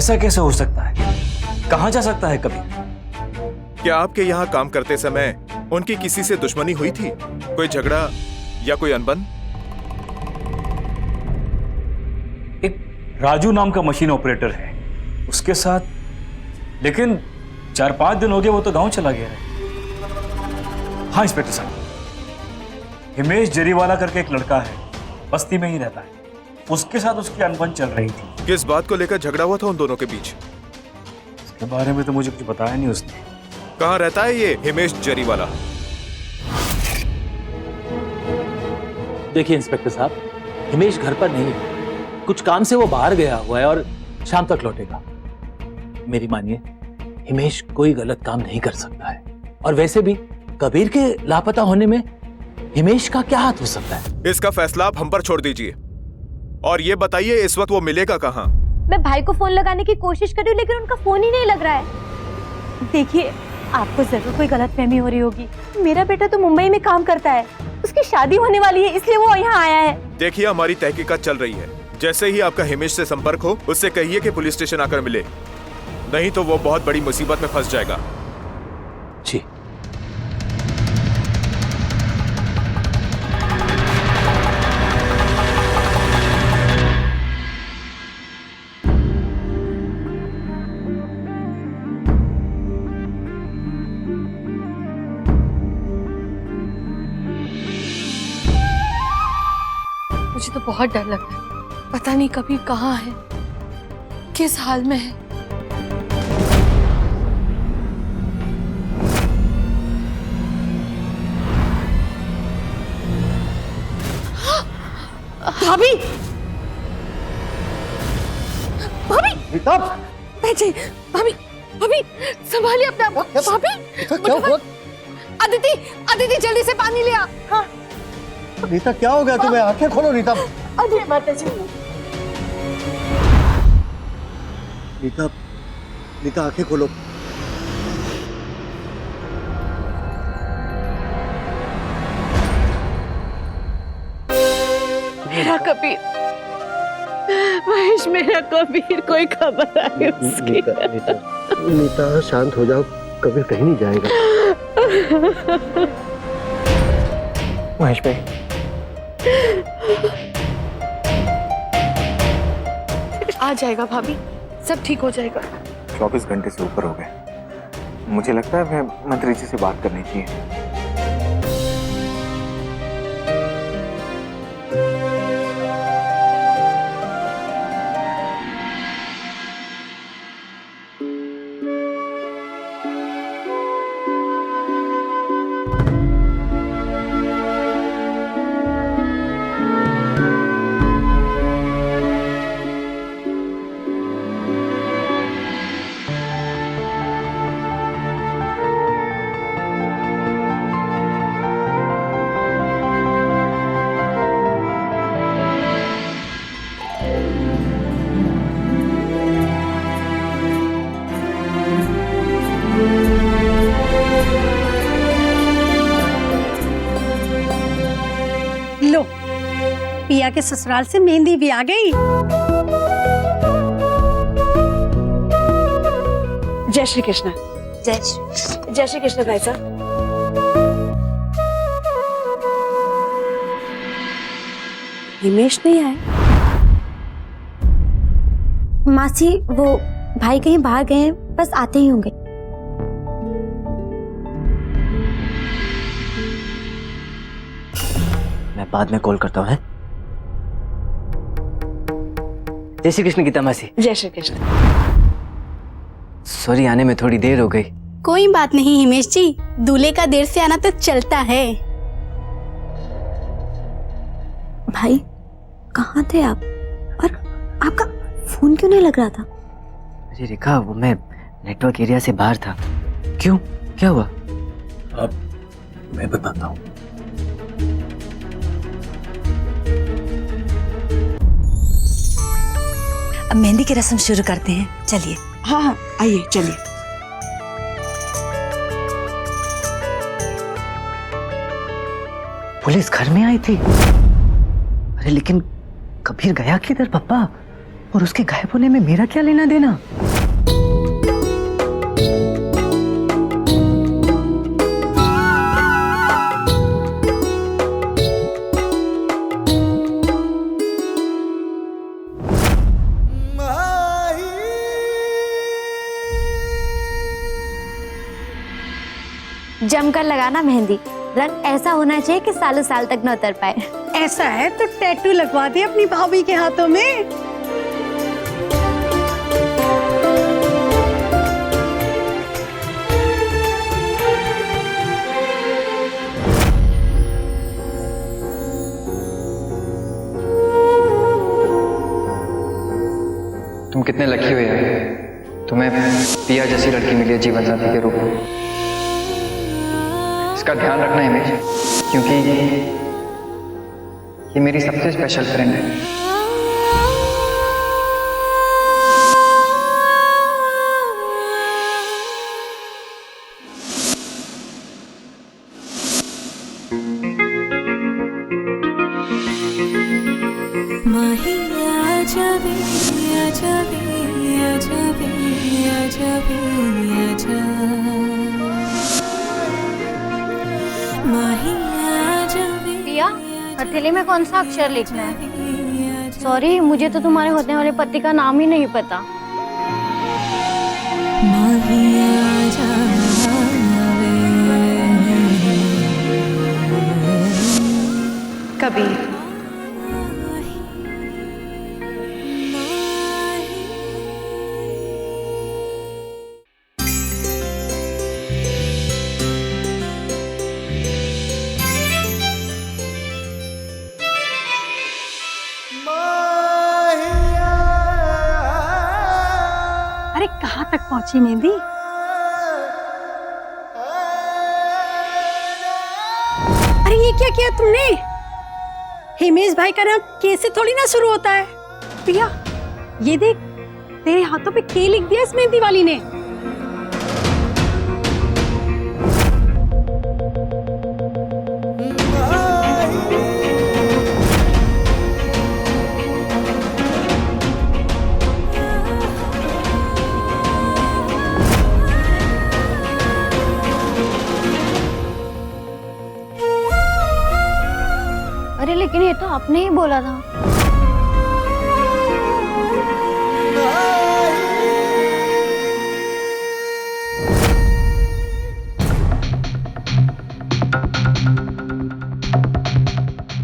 ऐसा कैसे हो सकता है? कहां जा सकता है कबीर? क्या आपके यहाँ काम करते समय उनकी किसी से दुश्मनी हुई थी? कोई झगड़ा या कोई अनबन? एक राजू नाम का मशीन ऑपरेटर है, उसके साथ, लेकिन 4-5 दिन हो गए वो तो गांव चला गया है। हाँ इंस्पेक्टर साहब, हिमेश जरीवाला करके एक लड़का है, बस्ती में ही रहता है, उसके साथ उसकी अनबन चल रही थी। किस बात को लेकर झगड़ा हुआ था उन दोनों के बीच? इसके बारे में तो मुझे कुछ बताया नहीं उसने। कहाँ रहता है ये हिमेश जरीवाला? देखिए इंस्पेक्टर साहब, हिमेश घर पर नहीं है, कुछ काम से वो बाहर गया हुआ है और शाम तक लौटेगा। मेरी मानिए, हिमेश कोई गलत काम नहीं कर सकता है, और वैसे भी कबीर के लापता होने में हिमेश का क्या हाथ हो सकता है? इसका फैसला आप हम पर छोड़ दीजिए, और ये बताइए इस वक्त वो मिलेगा कहाँ? मैं भाई को फोन लगाने की कोशिश कर रही हूँ, लेकिन उनका फोन ही नहीं लग रहा है। देखिए, आपको जरूर कोई गलतफहमी हो रही होगी। मेरा बेटा तो मुंबई में काम करता है, उसकी शादी होने वाली है, इसलिए वो यहाँ आया है। देखिए, हमारी तहकीकात चल रही है, जैसे ही आपका हिमेश से संपर्क हो उससे कहिए कि पुलिस स्टेशन आकर मिले, नहीं तो वो बहुत बड़ी मुसीबत में फंस जाएगा। जी। मुझे तो बहुत डर लग रहा है, पता नहीं कबीर कहाँ है, किस हाल में है। भाभी, भाभी, भाभी, भाभी, संभालिए अपना। भाभी, क्या हुआ? अदिति, अदिति जल्दी से पानी ले आ। हाँ। नीता, क्या हो गया तुम्हें? आंखें खोलो नीता। अरे माता जी। नीता, नीता आंखें खोलो। मेरा कबीर, महेश, मेरा कबीर, कोई खबर आई उसकी? नीता, नीता, नीता शांत हो जाओ, कबीर कहीं नहीं जाएगा। महेश भाई, आ जाएगा भाभी, सब ठीक हो जाएगा। 24 घंटे से ऊपर हो गए, मुझे लगता है मैं मंत्री जी से बात करनी चाहिए। लो, पिया के ससुराल से मेहंदी भी आ गई। जय श्री कृष्ण। जय श्री कृष्ण भाई साहब। हिमेश नहीं आए? मासी, वो भाई कहीं बाहर गए हैं, बस आते ही होंगे। मैं बाद में कॉल करता हूँ। जय श्री कृष्ण गीता मासी। जय श्री कृष्ण। सॉरी, आने में थोड़ी देर हो गई। कोई बात नहीं हिमेश जी, दूल्हे का देर से आना तो चलता है। भाई, कहाँ थे आप? और आपका फोन क्यों नहीं लग रहा था? अरे रेखा, वो मैं नेटवर्क एरिया से बाहर था। क्यों, क्या हुआ? अब मैं बताता हूँ। अब मेहंदी की रस्म शुरू करते हैं, चलिए। हाँ हाँ, आइए चलिए। पुलिस घर में आई थी? अरे लेकिन कबीर गया किधर पापा? और उसके गायब होने में मेरा क्या लेना देना? जमकर लगाना मेहंदी, रंग ऐसा होना चाहिए कि सालों साल तक न उतर पाए। ऐसा है तो टैटू लगवा दे अपनी भाभी के हाथों में। तुम कितने लकी हो यार, तुम्हें पिया जैसी लड़की मिली है जीवन साथी के रूप में। इसका ध्यान रखना हिमेश, क्योंकि ये मेरी सबसे स्पेशल फ्रेंड है। पिया, हथेली में कौन सा अक्षर लिखना है? सॉरी, मुझे तो तुम्हारे होने वाले पति का नाम ही नहीं पता। कबीर। अरे कहाँ तक पहुंची मेहंदी? अरे ये क्या किया तुमने? हिमेश भाई का नाम के से थोड़ी ना शुरू होता है। पिया, ये देख, तेरे हाथों पे के लिख दिया इस मेहंदी वाली ने। अरे लेकिन ये तो आपने ही बोला था।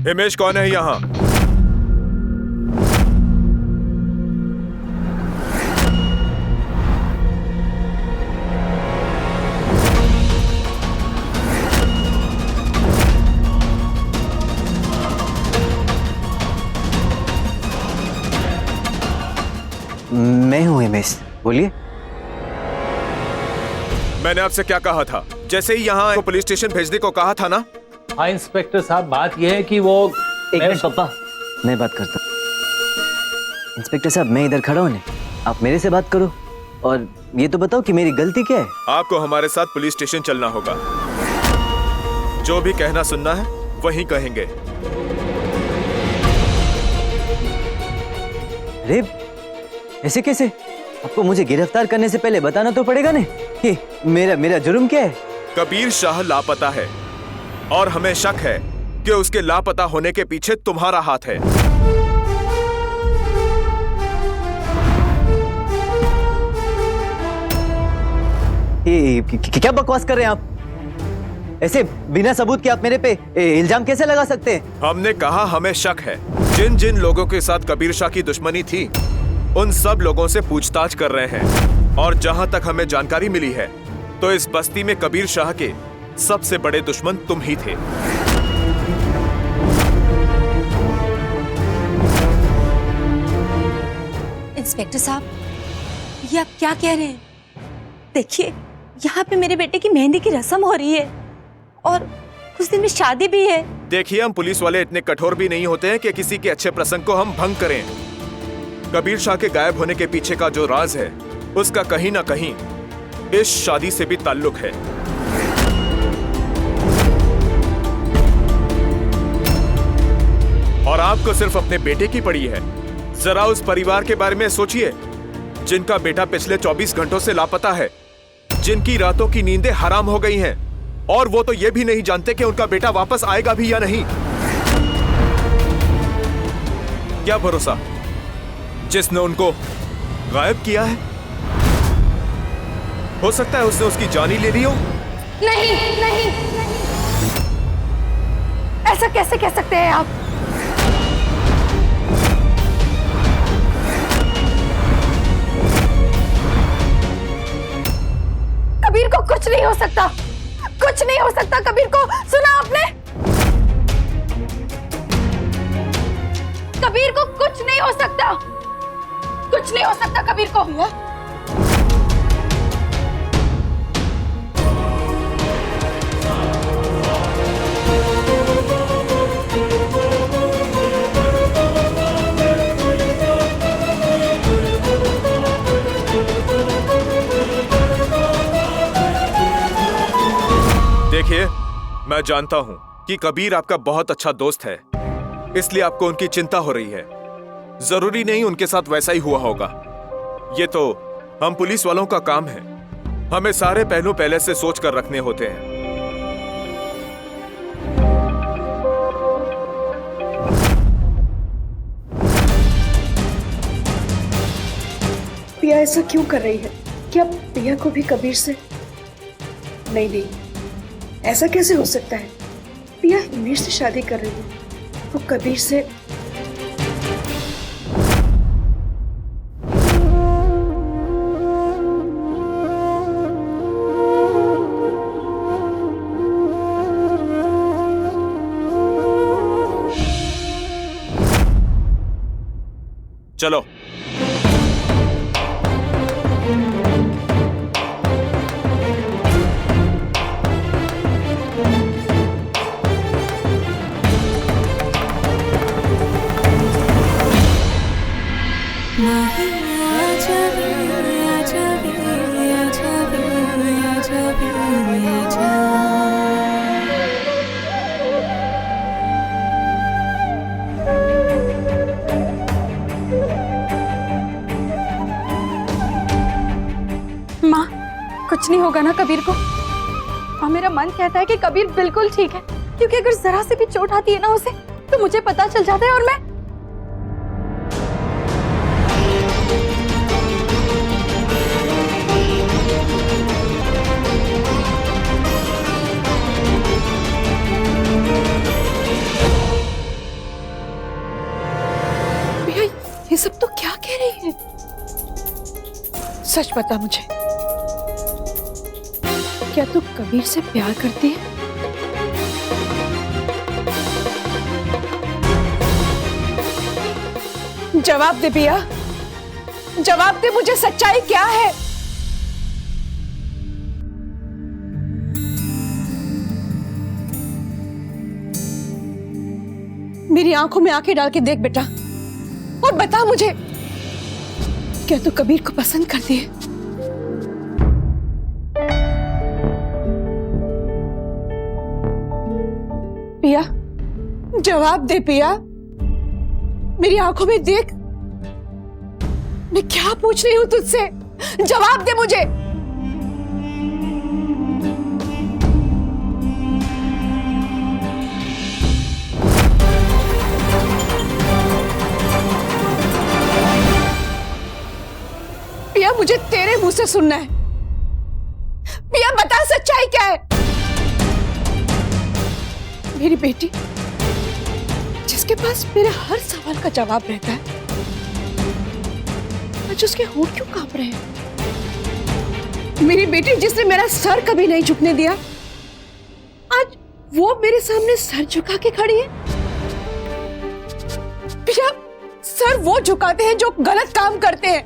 हिमेश कौन है यहाँ? मैं हूँ हिमेश, बोलिए। मैंने आपसे क्या कहा था? जैसे ही यहाँ को पुलिस स्टेशन भेजने को कहा था ना? हाँ इंस्पेक्टर साहब, बात यह है कि वो एक मिनट पापा, मैं बात करता हूँ। इंस्पेक्टर साहब, मैं इधर खड़ा हूँ ना, आप मेरे से बात करो और ये तो बताओ कि मेरी गलती क्या है। आपको हमारे साथ पुलिस स्टेशन चलना होगा। जो भी कहना सुनना है वही कहेंगे। अरे ऐसे कैसे? आपको मुझे गिरफ्तार करने से पहले बताना तो पड़ेगा ना कि मेरा जुर्म क्या है। कबीर शाह लापता है और हमें शक है कि उसके लापता होने के पीछे तुम्हारा हाथ है। ये क्या बकवास कर रहे हैं आप? ऐसे बिना सबूत के आप मेरे पे इल्जाम कैसे लगा सकते हैं? हमने कहा हमें शक है। जिन जिन लोगों के साथ कबीर शाह की दुश्मनी थी उन सब लोगों से पूछताछ कर रहे हैं और जहां तक हमें जानकारी मिली है तो इस बस्ती में कबीर शाह के सबसे बड़े दुश्मन तुम ही थे। इंस्पेक्टर साहब, ये आप क्या कह रहे हैं? देखिए, यहाँ पे मेरे बेटे की मेहंदी की रस्म हो रही है और कुछ दिन में शादी भी है। देखिए, हम पुलिस वाले इतने कठोर भी नहीं होते हैं कि किसी के अच्छे प्रसंग को हम भंग करें। कबीर शाह के गायब होने के पीछे का जो राज है उसका कहीं ना कहीं इस शादी से भी ताल्लुक है। और आपको सिर्फ अपने बेटे की पड़ी है, जरा उस परिवार के बारे में सोचिए, जिनका बेटा पिछले 24 घंटों से लापता है, जिनकी रातों की नींदें हराम हो गई हैं, और वो तो ये भी नहीं जानते कि उनका बेटा वापस आएगा भी या नहीं। क्या भरोसा जिसने उनको गायब किया है? हो सकता है उसने उसकी जान ही ले ली हो। नहीं नहीं, ऐसा कैसे कह सकते हैं आप? कबीर को कुछ नहीं हो सकता, कुछ नहीं हो सकता कबीर को। सुना आपने? कबीर को कुछ नहीं हो सकता, कुछ नहीं हो सकता कबीर को। देखिए, मैं जानता हूं कि कबीर आपका बहुत अच्छा दोस्त है, इसलिए आपको उनकी चिंता हो रही है। जरूरी नहीं उनके साथ वैसा ही हुआ होगा। ये तो हम पुलिस वालों का काम है, हमें सारे पहलू पहले से सोच कर रखने होते हैं। पिया ऐसा क्यों कर रही है? क्या पिया को भी कबीर से? नहीं नहीं, ऐसा कैसे हो सकता है? पिया हिमेश से शादी कर रही है, वो कबीर से। चलो। कुछ नहीं होगा ना कबीर को? और मेरा मन कहता है कि कबीर बिल्कुल ठीक है, क्योंकि अगर जरा से भी चोट आती है ना उसे, तो मुझे पता चल जाता है और मैं भैया ये सब तो क्या कह रही है? सच बता मुझे, क्या तू कबीर से प्यार करती है? जवाब दे पिया, जवाब दे मुझे, सच्चाई क्या है? मेरी आंखों में आंखें डाल के देख बेटा, और बता मुझे, क्या तू कबीर को पसंद करती है? पिया, जवाब दे पिया, मेरी आंखों में देख, मैं क्या पूछ रही हूं तुझसे? जवाब दे मुझे। पिया मुझे तेरे मुंह से सुनना है। पिया बता सच्चाई क्या है? मेरी बेटी, जिसके पास मेरे हर सवाल का जवाब रहता है, आज उसके होंठ क्यों कांप रहे हैं? मेरी बेटी जिसने मेरा सर कभी नहीं झुकने दिया, आज वो मेरे सामने सर झुका के खड़ी है। पिया, सर वो झुकाते हैं जो गलत काम करते हैं,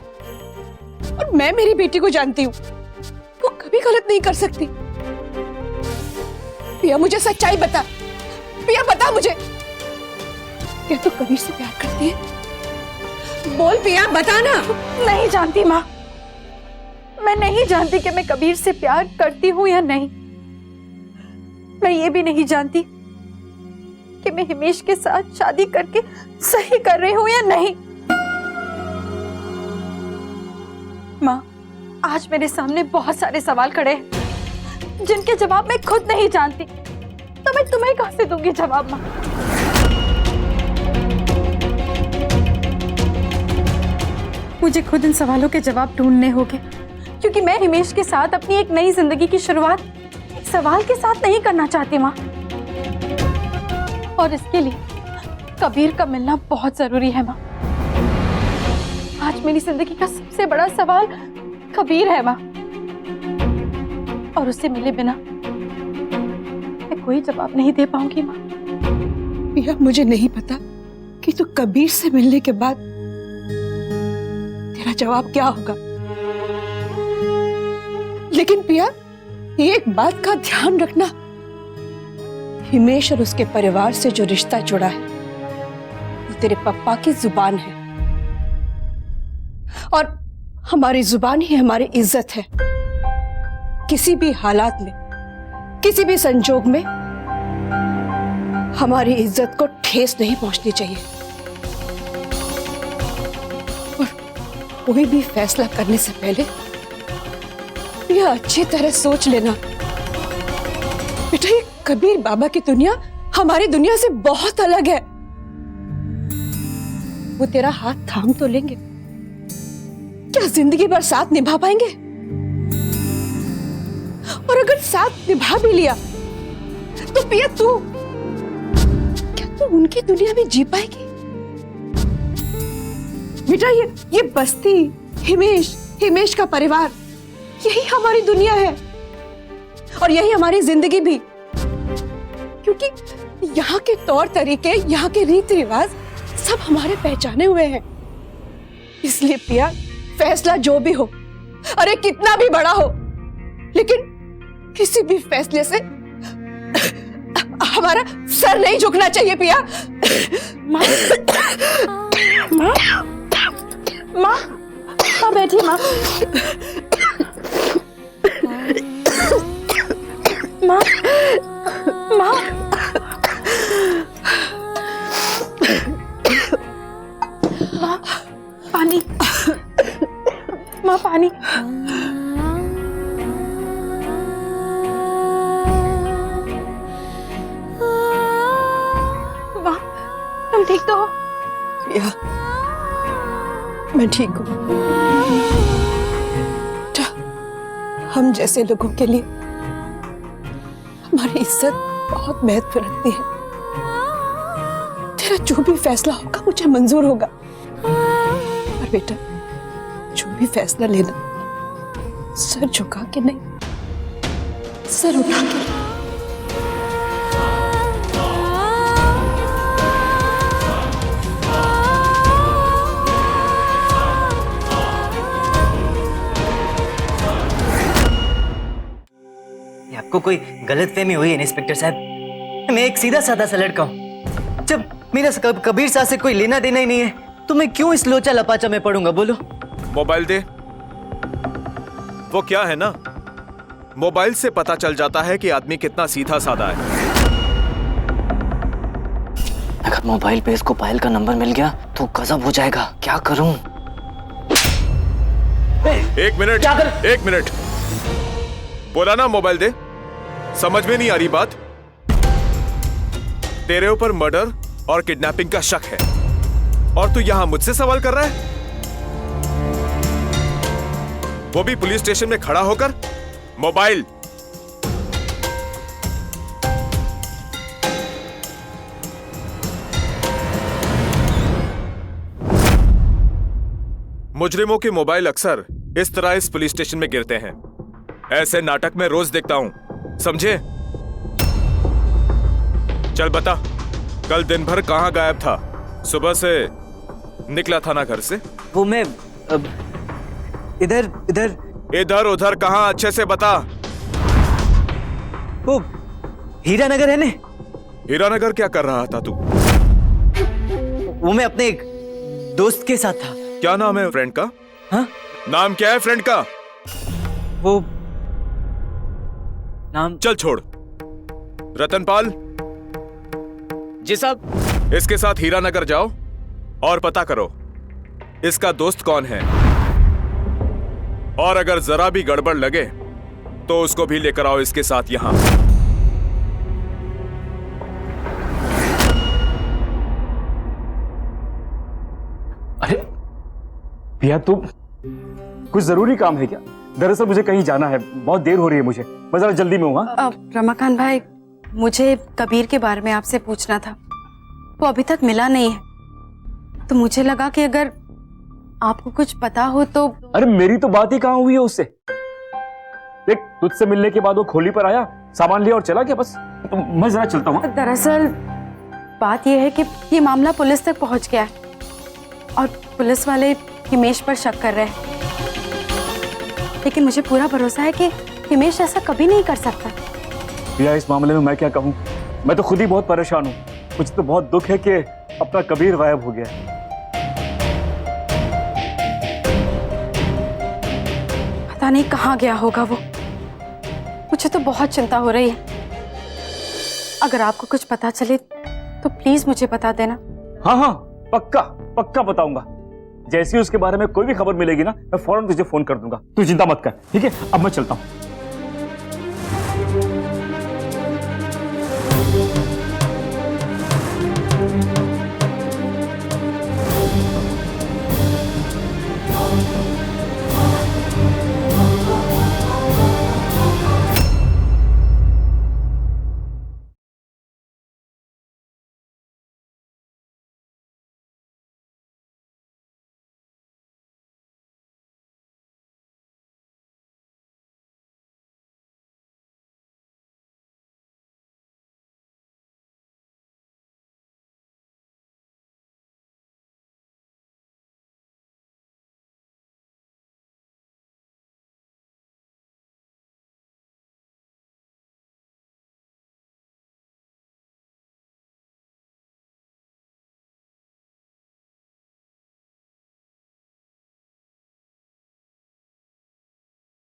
और मैं मेरी बेटी को जानती हूँ, वो कभी गलत नहीं कर सकती। पिया मुझे सच्चाई बता, पिया बता मुझे, क्या तू कबीर से प्यार करती है? बोल पिया, बता ना। नहीं जानती माँ, मैं नहीं जानती कि मैं कबीर से प्यार करती हूँ या नहीं। मैं ये भी नहीं जानती कि मैं हिमेश के साथ शादी करके सही कर रही हूँ या नहीं। माँ, आज मेरे सामने बहुत सारे सवाल खड़े हैं जिनके जवाब मैं खुद नहीं जानती, तो मैं तुम्हें कहाँ से दूंगी जवाब माँ? मुझे खुद इन सवालों के जवाब ढूंढने होंगे, क्योंकि मैं हिमेश के साथ अपनी एक नई जिंदगी की शुरुआत एक सवाल के साथ नहीं करना चाहती माँ। और इसके लिए कबीर का मिलना बहुत जरूरी है माँ। आज मेरी जिंदगी का सबसे बड़ा सवाल कबीर है माँ, और उससे मिले बिना मैं कोई जवाब नहीं दे पाऊंगी माँ। पिया, मुझे नहीं पता कि तू कबीर से मिलने के बाद तेरा जवाब क्या होगा, लेकिन पिया एक बात का ध्यान रखना, हिमेश और उसके परिवार से जो रिश्ता जुड़ा है वो तेरे पापा की जुबान है, और हमारी जुबान ही हमारी इज्जत है। किसी भी हालात में, किसी भी संजोग में हमारी इज्जत को ठेस नहीं पहुंचनी चाहिए। और कोई भी फैसला करने से पहले यह अच्छी तरह सोच लेना बेटा, ये कबीर बाबा की दुनिया हमारी दुनिया से बहुत अलग है। वो तेरा हाथ थाम तो लेंगे, क्या जिंदगी भर साथ निभा पाएंगे? और अगर साथ निभा भी लिया तो पिया क्या तू उनकी दुनिया में जी पाएगी? बेटा ये बस्ती, हिमेश का परिवार, यही हमारी दुनिया है और यही हमारी जिंदगी भी, क्योंकि यहाँ के तौर तरीके, यहाँ के रीति रिवाज सब हमारे पहचाने हुए हैं। इसलिए पिया, फैसला जो भी हो, अरे कितना भी बड़ा हो, लेकिन किसी भी फैसले से हमारा सर नहीं झुकना चाहिए पिया। माँ, माँ, माँ, माँ बैठी माँ। माँ, माँ, माँ, पानी, माँ पानी। माँ, तुम ठीक तो हो? या, मैं ठीक हूँ। हम जैसे लोगों के लिए हमारी इज्जत बहुत महत्व रखती है। तेरा जो भी फैसला होगा मुझे मंजूर होगा, पर बेटा जो भी फैसला लेना, सर झुका के नहीं, सर उठा के। आपको कोई गलतफहमी हुई है इंस्पेक्टर साहब। मैं एक सीधा साधा सा लड़का हूँ। जब मेरा कबीर साहब से कोई लेना देना ही नहीं है तो मैं क्यों इस लोचा लपाचा में पड़ूंगा, बोलो? मोबाइल दे। वो क्या है ना, मोबाइल से पता चल जाता है कि आदमी कितना सीधा साधा है। अगर मोबाइल पे इसको पायल का नंबर मिल गया तो गजब हो जाएगा। क्या करूं? एक मिनट बोला ना मोबाइल दे। समझ में नहीं आ रही बात? तेरे ऊपर मर्डर और किडनैपिंग का शक है और तू यहां मुझसे सवाल कर रहा है, वो भी पुलिस स्टेशन में खड़ा होकर। मोबाइल मुजरिमों के मोबाइल अक्सर इस तरह इस पुलिस स्टेशन में गिरते हैं। ऐसे नाटक में रोज देखता हूं, समझे? चल बता, कल दिन भर कहां गायब था? सुबह से निकला था ना घर से? वो मैं इधर उधर कहां, अच्छे से बता। वो हीरानगर है ने। हीरानगर क्या कर रहा था तू? वो मैं अपने एक दोस्त के साथ था। क्या नाम है फ्रेंड का? हाँ? नाम क्या है फ्रेंड का? वो नाम। चल छोड़। रतनपाल। जी साहब। इसके साथ हीरानगर जाओ और पता करो इसका दोस्त कौन है। और अगर जरा भी गड़बड़ लगे तो उसको भी लेकर आओ इसके साथ यहां। अरे भैया, तू कुछ जरूरी काम है क्या? दरअसल मुझे कहीं जाना है, बहुत देर हो रही है मुझे, मैं जरा जल्दी में हूँ। हाँ? रमाकांत भाई, मुझे कबीर के बारे में आपसे पूछना था। वो अभी तक मिला नहीं है, तो मुझे लगा कि अगर आपको कुछ पता हो तो। अरे मेरी तो बात ही कहाँ हुई है उससे। देख, तुझसे मिलने के बाद वो खोली पर आया, सामान लिया और चला गया, बस। तो मैं जरा चलता हूँ। दरअसल बात यह है कि ये मामला पुलिस तक पहुंच गया है और पुलिस वाले हिमेश पर शक कर रहे हैं, लेकिन मुझे पूरा भरोसा है कि हिमेश ऐसा कभी नहीं कर सकता। भैया, इस मामले में मैं क्या कहूँ, मैं तो खुद ही बहुत परेशान हूँ। मुझे तो बहुत दुख है कि अपना कबीर गायब हो गया है। पता नहीं कहाँ गया होगा वो। मुझे तो बहुत चिंता हो रही है। अगर आपको कुछ पता चले तो प्लीज मुझे बता देना। हाँ हाँ, पक्का पक्का बताऊंगा। जैसे ही उसके बारे में कोई भी खबर मिलेगी ना, मैं फौरन तुझे फोन कर दूंगा। तू चिंता मत कर, ठीक है? अब मैं चलता हूँ।